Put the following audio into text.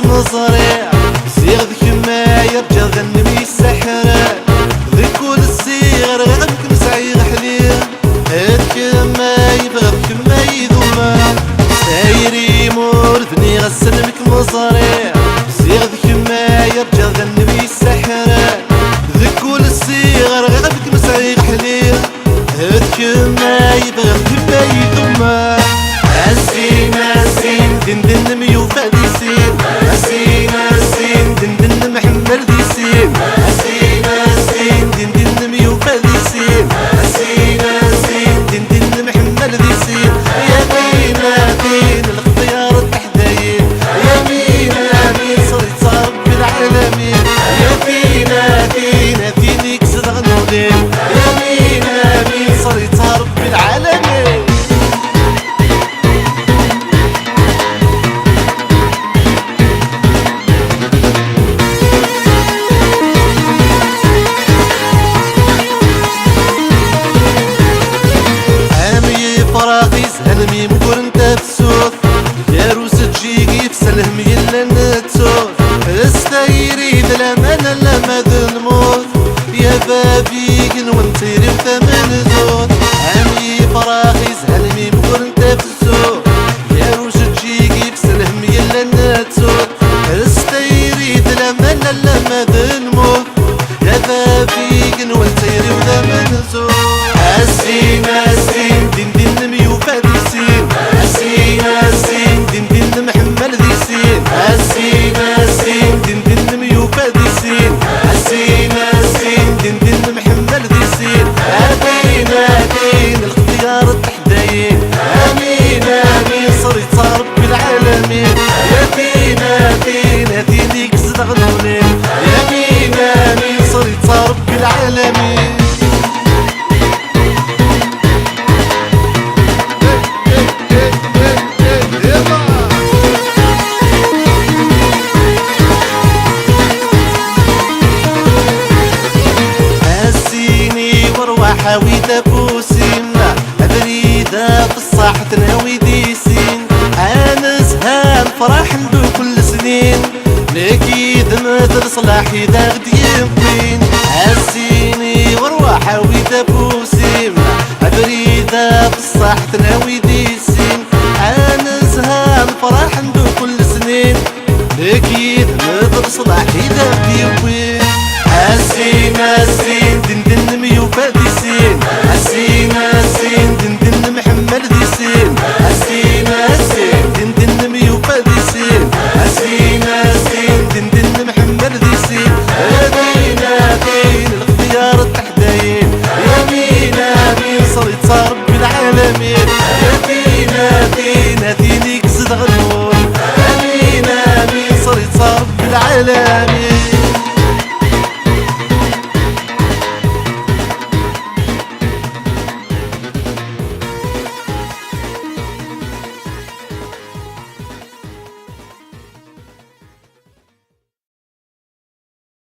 نظري صيغ كما يرجع ذنبي السحر ذي كل الصيغر غيرك مسعيغ حليل هاد كما يبغى كما يذوما سايري مورثني غسلمك نظري صيغ كما يرجع ذنبي السحر ذي كل الصيغر غيرك مسعيغ حليل هاد كما يبغى كما يذوما أسين أسين دندن ميوفا دي سين أسين أسين دندن محمر دي سين أسين أسين دندن ميوفا دي سين أسين أسين دندن محمر دي سين يمين دين الاختيار التحدايين يمين أمين صرت رب العالمين يمين دين دينك صدق نولين يمين أمين صرت رب العالمين هلمي مقول انت بسوث يا روس تجيكي بسلهم يلا نتسوث استايري ذلمان لما ذنموت يا بابي وانتيري وثمن ذوت عمي فراخيز هلمي مقول انت بسوث يا روس تجيكي بسلهم يلا نتسوث استايري ذلمان لما ذنموت يا بابي وانتيري وثمن ذوت أسين أسين دين دين ميوفا دي سين أسين أسين دين دين محمل دي سين أسين أسين دين دين ميوفا دي سين أسين أسين دين دين محمل دي سين أمين أمين الاختيار التحدايين أمين أمين صرت رب العالمين يمين أمين دينك صدغنونين يمين أمين صرت رب العالمين حاوي دابوسين بريدة في الصاحة تناوي ديسين أنا زهان فرح ندو كل سنين لكيد مثل صلاحي دا غدي يمكن هزيني وروح حاوي دابوسين بريدة في الصاحة تناوي ديسين أنا زهان فرح ندو كل سنين لكيد مثل صلاحي دا غدي يمكن أسين أسين دندن ميوفا دي سين أسين أسين دندن محمل دي سين أسين أسين دندن ميوفا دي سين أسين أسين دندن محمل دي سين أمين أمين الاختيار التحدايين يمين أمين صرت رب العالمين يمين أمين دينك زد غنون أمين أمين صرت رب العالمين